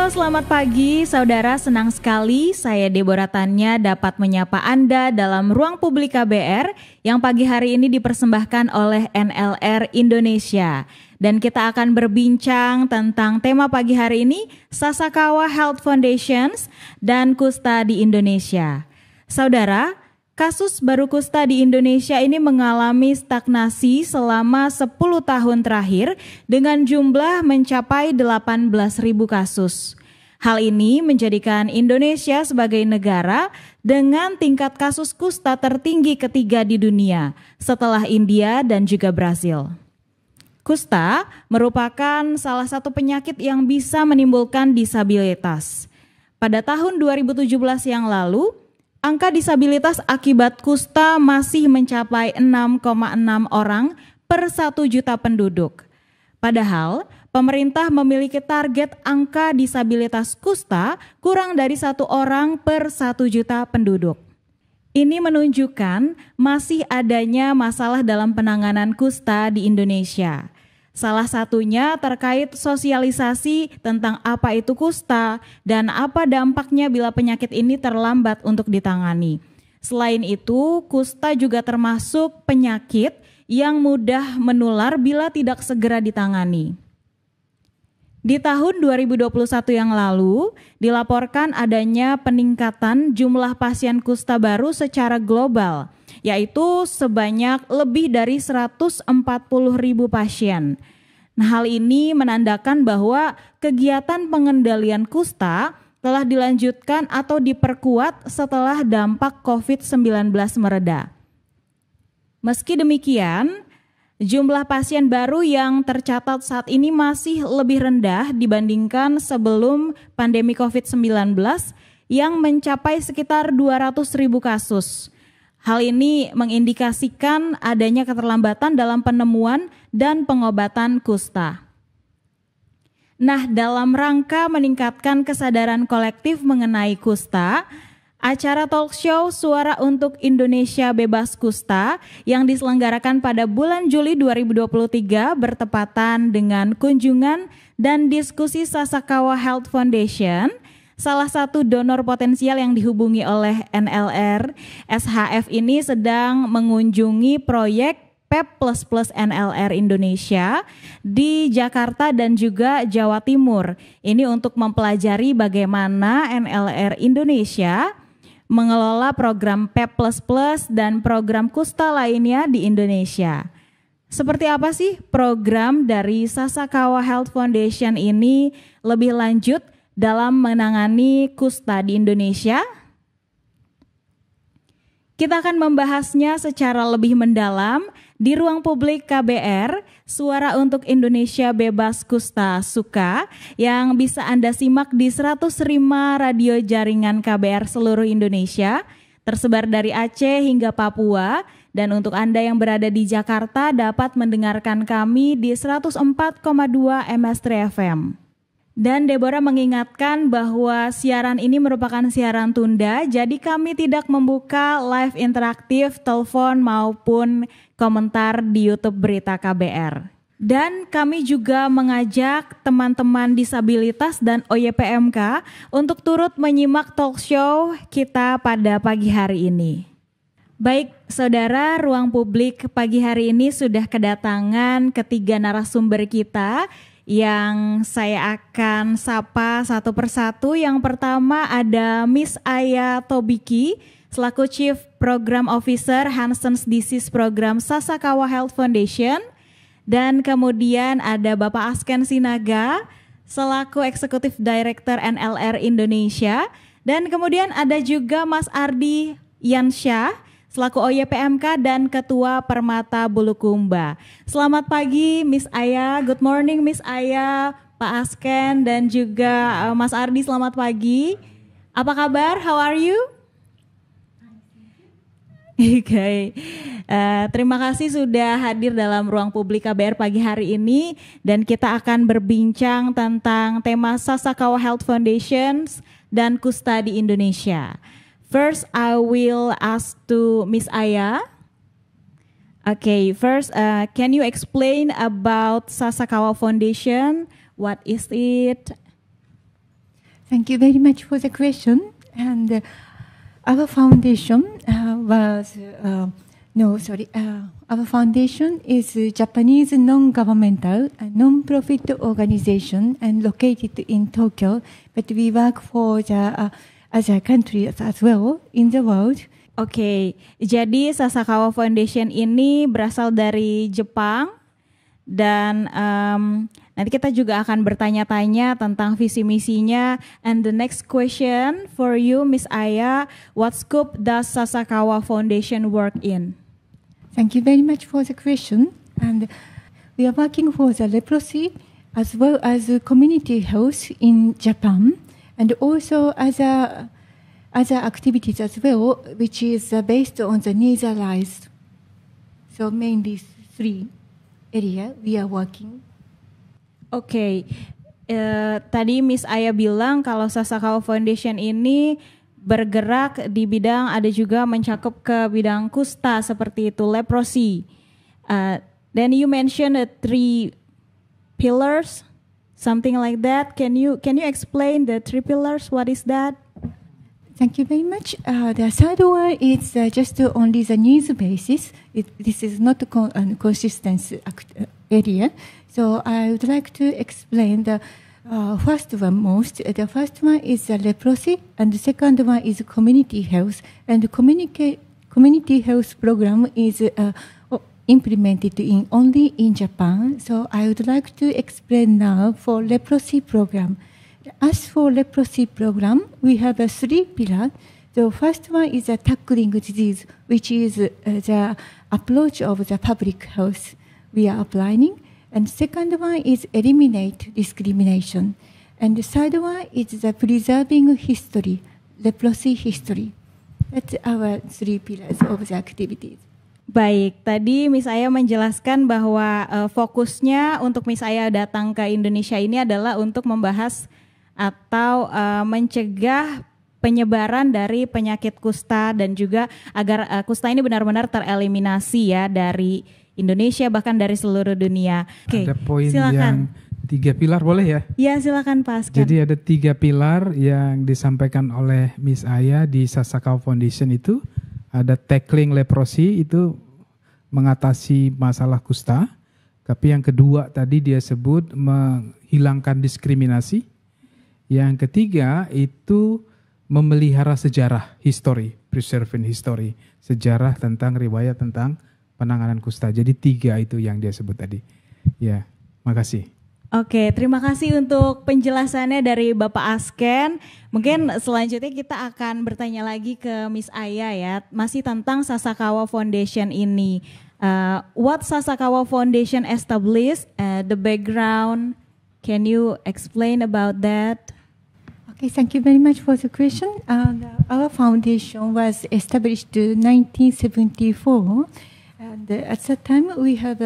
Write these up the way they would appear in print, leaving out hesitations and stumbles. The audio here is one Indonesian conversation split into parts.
Halo, selamat pagi saudara, senang sekali saya Deborah Tanya dapat menyapa Anda dalam Ruang Publik KBR yang pagi hari ini dipersembahkan oleh NLR Indonesia. Dan kita akan berbincang tentang tema pagi hari ini, Sasakawa Health Foundations dan Kusta di Indonesia. Saudara, kasus baru kusta di Indonesia ini mengalami stagnasi selama 10 tahun terakhir dengan jumlah mencapai 18.000 kasus. Hal ini menjadikan Indonesia sebagai negara dengan tingkat kasus kusta tertinggi ketiga di dunia setelah India dan juga Brasil. Kusta merupakan salah satu penyakit yang bisa menimbulkan disabilitas. Pada tahun 2017 yang lalu, angka disabilitas akibat kusta masih mencapai 6,6 orang per 1 juta penduduk. Padahal, pemerintah memiliki target angka disabilitas kusta kurang dari 1 orang per 1 juta penduduk. Ini menunjukkan masih adanya masalah dalam penanganan kusta di Indonesia. Salah satunya terkait sosialisasi tentang apa itu kusta dan apa dampaknya bila penyakit ini terlambat untuk ditangani. Selain itu, kusta juga termasuk penyakit yang mudah menular bila tidak segera ditangani. Di tahun 2021 yang lalu, dilaporkan adanya peningkatan jumlah pasien kusta baru secara global, yaitu sebanyak lebih dari 140.000 pasien. Nah, hal ini menandakan bahwa kegiatan pengendalian kusta telah dilanjutkan atau diperkuat setelah dampak COVID-19 mereda. Meski demikian, jumlah pasien baru yang tercatat saat ini masih lebih rendah dibandingkan sebelum pandemi COVID-19 yang mencapai sekitar 200.000 kasus. Hal ini mengindikasikan adanya keterlambatan dalam penemuan dan pengobatan kusta. Nah, dalam rangka meningkatkan kesadaran kolektif mengenai kusta, acara talk show Suara untuk Indonesia Bebas Kusta yang diselenggarakan pada bulan Juli 2023 bertepatan dengan kunjungan dan diskusi Sasakawa Health Foundation, salah satu donor potensial yang dihubungi oleh NLR SHF ini sedang mengunjungi proyek PEP++ NLR Indonesia di Jakarta dan juga Jawa Timur. Ini untuk mempelajari bagaimana NLR Indonesia mengelola program PEP++ dan program kusta lainnya di Indonesia. Seperti apa sih program dari Sasakawa Health Foundation ini lebih lanjut dalam menangani kusta di Indonesia? Kita akan membahasnya secara lebih mendalam di Ruang Publik KBR, Suara untuk Indonesia Bebas Kusta SUKA, yang bisa Anda simak di 105 radio jaringan KBR seluruh Indonesia, tersebar dari Aceh hingga Papua, dan untuk Anda yang berada di Jakarta dapat mendengarkan kami di 104,2 MS3 FM. Dan Deborah mengingatkan bahwa siaran ini merupakan siaran tunda, jadi kami tidak membuka live interaktif, telepon maupun komentar di YouTube Berita KBR. Dan kami juga mengajak teman-teman disabilitas dan OYPMK untuk turut menyimak talk show kita pada pagi hari ini. Baik, saudara, Ruang Publik pagi hari ini sudah kedatangan ketiga narasumber kita yang saya akan sapa satu persatu. Yang pertama ada Miss Aya Tobiki selaku Chief Program Officer Hansen's Disease Program Sasakawa Health Foundation, dan kemudian ada Bapak Asken Sinaga selaku Executive Director NLR Indonesia, dan kemudian ada juga Mas Ardi Yansyah selaku OYPMK dan Ketua Permata Bulukumba. Selamat pagi Miss Aya, good morning Miss Aya, Pak Asken dan juga Mas Ardi, selamat pagi. Apa kabar? How are you? Okay. Terima kasih sudah hadir dalam Ruang Publik KBR pagi hari ini, dan kita akan berbincang tentang tema Sasakawa Health Foundations dan kusta di Indonesia. First, I will ask to Miss Aya. Okay, first, can you explain about Sasakawa Foundation? What is it? Thank you very much for the question. And our foundation our foundation is a Japanese non-governmental non-profit organization and located in Tokyo, but we work for the other countries as well in the world. Oke, jadi Sasakawa Foundation ini berasal dari Jepang dan nanti kita juga akan bertanya-tanya tentang visi misinya. And the next question for you, Miss Aya, what scope does Sasakawa Foundation work in? Thank you very much for the question. And we are working for the leprosy as well as community health in Japan, and also other activities as well, which is based on the nasal eyes. So mainly 3 areas we are working. Oke, tadi Miss Aya bilang kalau Sasakawa Foundation ini bergerak di bidang, ada juga mencakup ke bidang kusta seperti itu, leprosy. Then you mentioned 3 pillars, something like that. Can you explain the 3 pillars? What is that? Thank you very much. The third one is just only the needs basis. This is not a consistent area. So I would like to explain the first one most. The first one is leprosy, and the second one is community health. And the community health program is implemented only in Japan. So I would like to explain now for leprosy program. As for leprosy program, we have 3 pillars. The first one is tackling disease, which is the approach of the public health we are applying. And second one is eliminate discrimination. And the third one is the preserving history, leprosy history. That's our 3 pillars of the activities. Baik, tadi Miss Aya menjelaskan bahwa fokusnya untuk Miss Aya datang ke Indonesia ini adalah untuk membahas atau mencegah penyebaran dari penyakit kusta dan juga agar kusta ini benar-benar tereliminasi ya dari Indonesia bahkan dari seluruh dunia. Oke, ada poin silakan. yang 3 pilar boleh ya? Ya silakan Pak Askan. Jadi ada 3 pilar yang disampaikan oleh Miss Aya di Sasakawa Foundation itu. Ada tackling leprosy, itu mengatasi masalah kusta. Tapi yang kedua tadi dia sebut menghilangkan diskriminasi. Yang ketiga itu memelihara sejarah, history, preserving history, sejarah tentang riwayat tentang penanganan kusta. Jadi 3 itu yang dia sebut tadi. Ya, makasih. Oke, terima kasih untuk penjelasannya dari Bapak Asken. Mungkin selanjutnya kita akan bertanya lagi ke Miss Aya ya, masih tentang Sasakawa Foundation ini. What Sasakawa Foundation established, the background, can you explain about that? Okay, thank you very much for the question. Our foundation was established in 1974, and at that time we have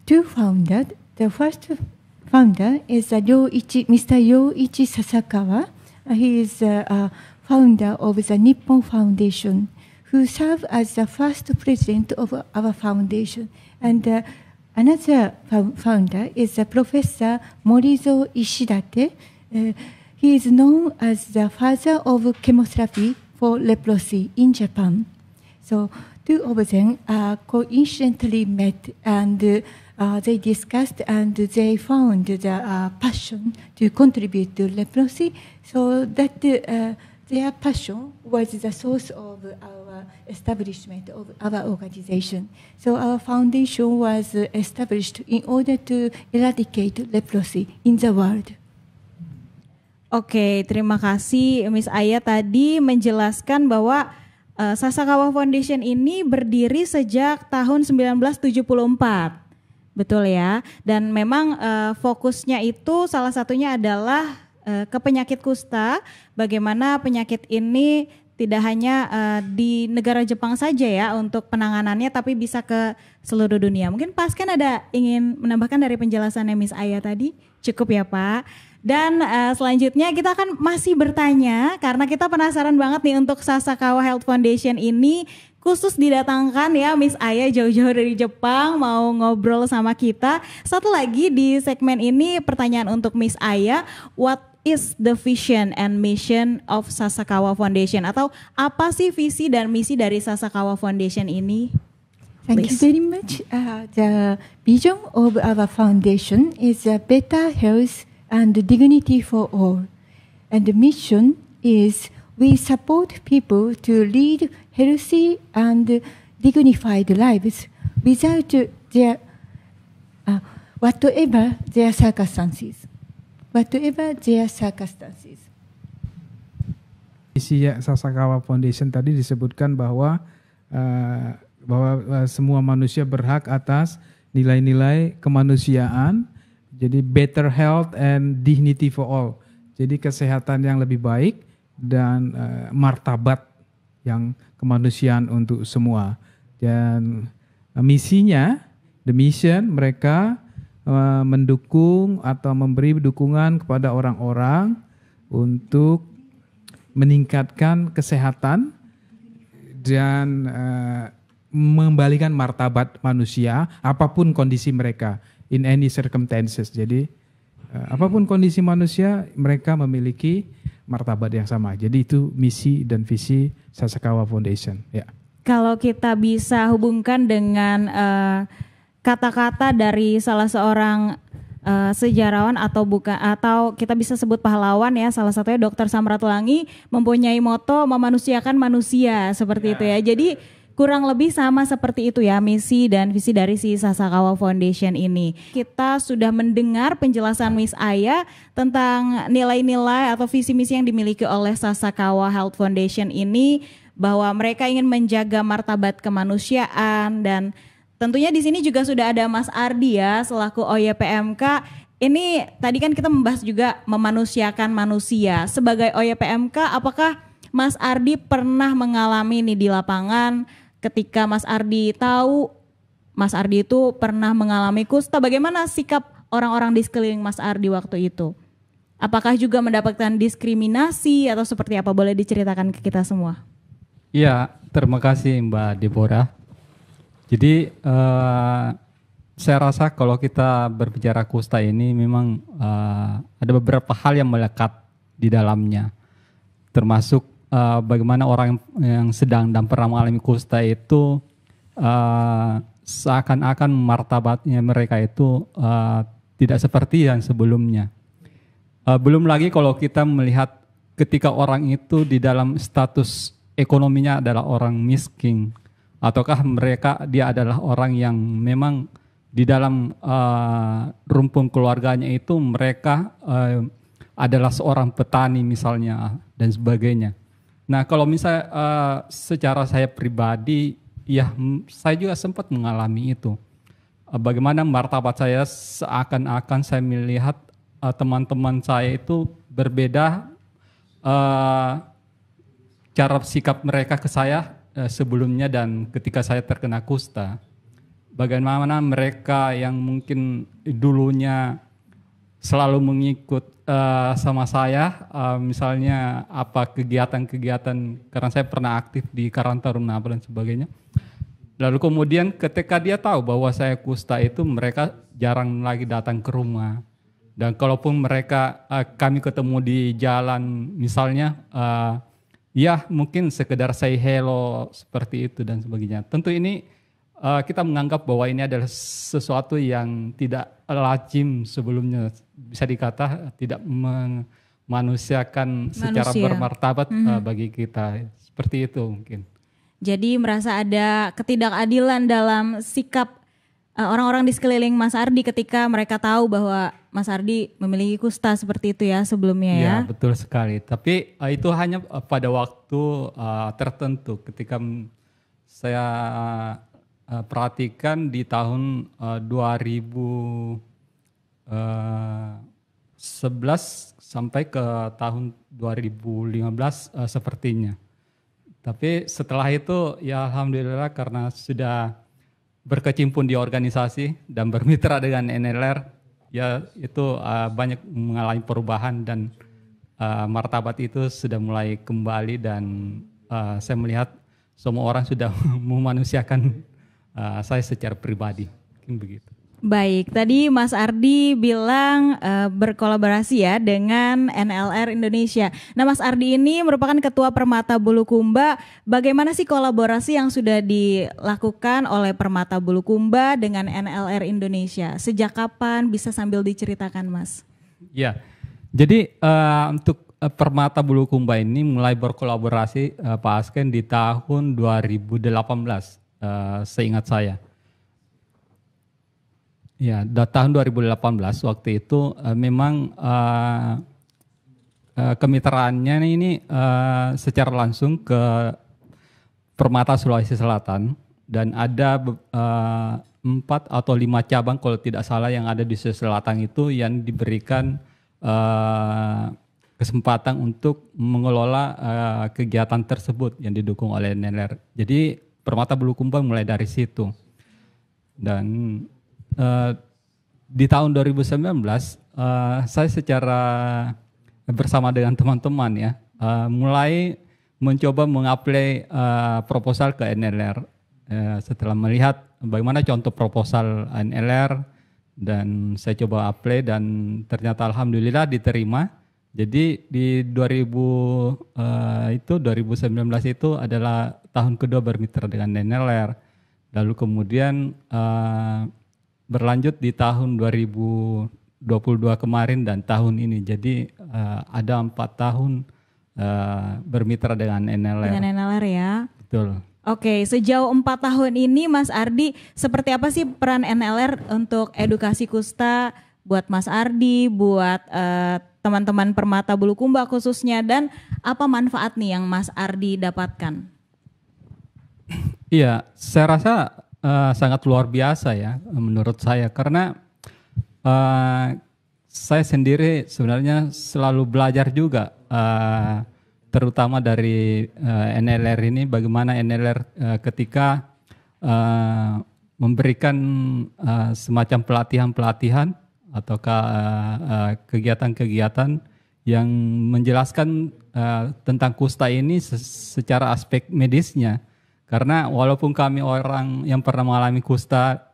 2 founders. The first founder is Mr. Yoichi Sasakawa. He is founder of the Nippon Foundation, who served as the first president of our foundation. And another founder is Professor Morizo Ishidate. He is known as the father of chemotherapy for leprosy in Japan. So 2 of them coincidentally met, and they discussed and they found the passion to contribute to leprosy. So that their passion was the source of our establishment of our organization. So our foundation was established in order to eradicate leprosy in the world. Oke, terima kasih Miss Aya tadi menjelaskan bahwa Sasakawa Foundation ini berdiri sejak tahun 1974. Betul ya, dan memang fokusnya itu salah satunya adalah ke penyakit kusta, bagaimana penyakit ini tidak hanya di negara Jepang saja ya untuk penanganannya, tapi bisa ke seluruh dunia. Mungkin Pak Asken ada ingin menambahkan dari penjelasannya Miss Aya tadi? Cukup ya Pak. Dan selanjutnya kita akan masih bertanya karena kita penasaran banget nih untuk Sasakawa Health Foundation ini khusus didatangkan ya Miss Aya jauh-jauh dari Jepang mau ngobrol sama kita. Satu lagi di segmen ini pertanyaan untuk Miss Aya, what is the vision and mission of Sasakawa Foundation, atau apa sih visi dan misi dari Sasakawa Foundation ini? Thank you very much. The vision of our foundation is better health and dignity for all. And the mission is we support people to lead healthy and dignified lives without their whatever their circumstances. Whatever their circumstances. Misi Sasakawa Foundation tadi disebutkan bahwa semua manusia berhak atas nilai-nilai kemanusiaan, jadi better health and dignity for all. Jadi kesehatan yang lebih baik dan martabat yang kemanusiaan untuk semua. Dan misinya, the mission, mereka mendukung atau memberi dukungan kepada orang-orang untuk meningkatkan kesehatan dan mengembalikan martabat manusia apapun kondisi mereka, in any circumstances. Jadi apapun kondisi manusia, mereka memiliki martabat yang sama. Jadi itu misi dan visi Sasakawa Foundation. Ya. Kalau kita bisa hubungkan dengan kata-kata dari salah seorang sejarawan atau kita bisa sebut pahlawan ya, salah satunya Dr. Samratulangi, mempunyai moto memanusiakan manusia seperti itu ya. Jadi kurang lebih sama seperti itu ya misi dan visi dari si Sasakawa Foundation ini. Kita sudah mendengar penjelasan Miss Aya tentang nilai-nilai atau visi misi yang dimiliki oleh Sasakawa Health Foundation ini, bahwa mereka ingin menjaga martabat kemanusiaan. Dan tentunya di sini juga sudah ada Mas Ardi ya selaku OYPMK. Ini tadi kan kita membahas juga memanusiakan manusia. Sebagai OYPMK, apakah Mas Ardi pernah mengalami nih di lapangan ketika Mas Ardi tahu Mas Ardi itu pernah mengalami kusta, bagaimana sikap orang-orang di sekeliling Mas Ardi waktu itu? Apakah juga mendapatkan diskriminasi atau seperti apa? Boleh diceritakan ke kita semua? Iya, terima kasih Mbak Deborah. Jadi saya rasa kalau kita berbicara kusta ini memang ada beberapa hal yang melekat di dalamnya, termasuk bagaimana orang yang sedang dan pernah mengalami kusta itu seakan-akan martabatnya mereka itu tidak seperti yang sebelumnya. Belum lagi kalau kita melihat ketika orang itu di dalam status ekonominya adalah orang miskin, ataukah dia adalah orang yang memang di dalam rumpun keluarganya itu mereka adalah seorang petani misalnya dan sebagainya. Nah kalau misalnya secara saya pribadi, ya saya juga sempat mengalami itu. Bagaimana martabat saya seakan-akan saya melihat teman-teman saya itu berbeda cara sikap mereka ke saya sebelumnya dan ketika saya terkena kusta. Bagaimana mereka yang mungkin dulunya selalu mengikut sama saya, misalnya apa kegiatan-kegiatan, karena saya pernah aktif di Karang Taruna dan sebagainya. Lalu kemudian ketika dia tahu bahwa saya kusta itu, mereka jarang lagi datang ke rumah. Dan kalaupun kami ketemu di jalan misalnya, ya mungkin sekedar say hello seperti itu dan sebagainya. Tentu ini kita menganggap bahwa ini adalah sesuatu yang tidak lazim sebelumnya, bisa dikata tidak memanusiakan secara bermartabat bagi kita, seperti itu mungkin. Jadi merasa ada ketidakadilan dalam sikap orang-orang di sekeliling Mas Ardi ketika mereka tahu bahwa Mas Ardi memiliki kusta seperti itu ya sebelumnya ya. Ya betul sekali, tapi itu hanya pada waktu tertentu. Ketika saya perhatikan di tahun 2011 sampai ke tahun 2015 sepertinya. Tapi setelah itu ya alhamdulillah karena sudah berkecimpung di organisasi dan bermitra dengan NLR, ya itu banyak mengalami perubahan dan martabat itu sudah mulai kembali dan saya melihat semua orang sudah memanusiakan saya secara pribadi. Mungkin begitu. Baik, tadi Mas Ardi bilang berkolaborasi ya dengan NLR Indonesia. Nah, Mas Ardi ini merupakan Ketua Permata Bulukumba. Bagaimana sih kolaborasi yang sudah dilakukan oleh Permata Bulukumba dengan NLR Indonesia? Sejak kapan, bisa sambil diceritakan, Mas? Ya, jadi untuk Permata Bulukumba ini mulai berkolaborasi Pak Asken di tahun 2018, seingat saya. Ya, tahun 2018 waktu itu memang kemitraannya ini secara langsung ke Permata Sulawesi Selatan, dan ada 4 atau 5 cabang kalau tidak salah yang ada di Sulawesi Selatan itu yang diberikan kesempatan untuk mengelola kegiatan tersebut yang didukung oleh NLR. Jadi Permata Bulukumba mulai dari situ. Dan di tahun 2019 saya secara bersama dengan teman-teman ya mulai mencoba mengapply proposal ke NLR setelah melihat bagaimana contoh proposal NLR, dan saya coba apply dan ternyata alhamdulillah diterima. Jadi di 2019 itu adalah tahun kedua bermitra dengan NLR. Lalu kemudian berlanjut di tahun 2022 kemarin dan tahun ini. Jadi ada 4 tahun bermitra dengan NLR. Dengan NLR ya. Betul. Oke, sejauh 4 tahun ini Mas Ardi, seperti apa sih peran NLR untuk edukasi kusta buat Mas Ardi, buat teman-teman Permata Bulukumba khususnya, dan apa manfaat nih yang Mas Ardi dapatkan? Iya, saya rasa sangat luar biasa ya menurut saya, karena saya sendiri sebenarnya selalu belajar juga terutama dari NLR ini, bagaimana NLR ketika memberikan semacam pelatihan-pelatihan ataukah kegiatan-kegiatan yang menjelaskan tentang kusta ini secara aspek medisnya. Karena walaupun kami orang yang pernah mengalami kusta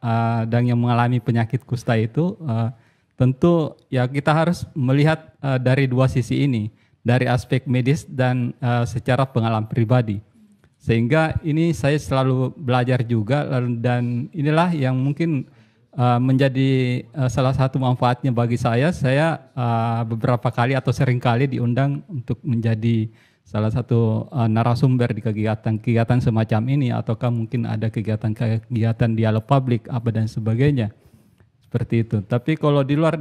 dan yang mengalami penyakit kusta itu, tentu ya kita harus melihat dari dua sisi ini, dari aspek medis dan secara pengalaman pribadi. Sehingga ini saya selalu belajar juga, dan inilah yang mungkin menjadi salah satu manfaatnya bagi saya. Saya beberapa kali atau sering kali diundang untuk menjadi salah satu narasumber di kegiatan-kegiatan semacam ini, ataukah mungkin ada kegiatan-kegiatan dialog publik apa dan sebagainya, seperti itu. Tapi kalau di luar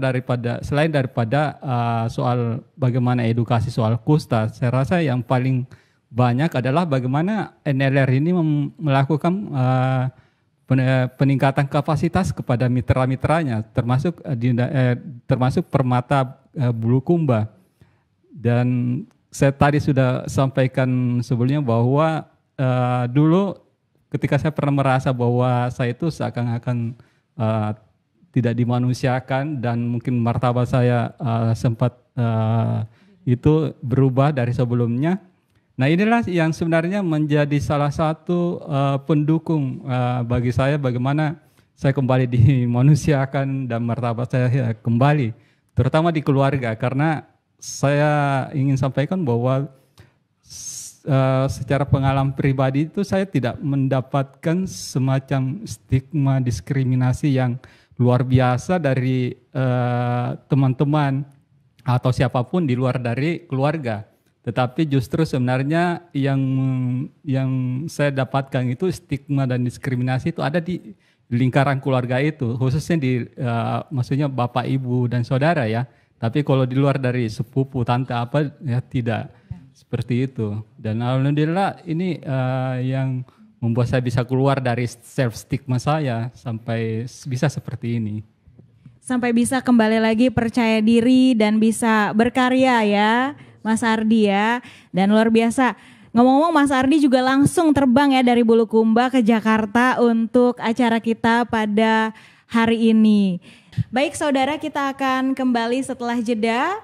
selain daripada soal bagaimana edukasi soal kusta, saya rasa yang paling banyak adalah bagaimana NLR ini melakukan peningkatan kapasitas kepada mitra-mitranya, termasuk Permata Bulukumba. Dan saya tadi sudah sampaikan sebelumnya bahwa dulu ketika saya pernah merasa bahwa saya itu seakan-akan tidak dimanusiakan, dan mungkin martabat saya sempat itu berubah dari sebelumnya. Nah, inilah yang sebenarnya menjadi salah satu pendukung bagi saya, bagaimana saya kembali dimanusiakan dan martabat saya kembali, terutama di keluarga. Karena saya ingin sampaikan bahwa secara pengalaman pribadi itu saya tidak mendapatkan semacam stigma diskriminasi yang luar biasa dari teman-teman atau siapapun di luar dari keluarga. Tetapi justru sebenarnya yang saya dapatkan itu stigma dan diskriminasi itu ada di lingkaran keluarga itu, khususnya di maksudnya bapak, ibu, dan saudara ya. Tapi kalau di luar dari sepupu, tante apa ya tidak seperti itu. Dan alhamdulillah ini yang membuat saya bisa keluar dari self stigma saya sampai bisa seperti ini. Sampai bisa kembali lagi percaya diri dan bisa berkarya ya Mas Ardi ya. Dan luar biasa. Ngomong-ngomong, Mas Ardi juga langsung terbang ya dari Bulukumba ke Jakarta untuk acara kita pada hari ini. Baik saudara, kita akan kembali setelah jeda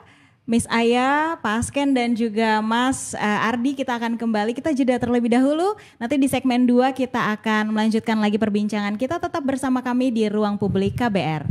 Miss Aya, Pak Asken dan juga Mas Ardi, kita akan kembali. Kita jeda terlebih dahulu. Nanti di segmen 2 kita akan melanjutkan lagi perbincangan kita. Tetap bersama kami di Ruang Publik KBR.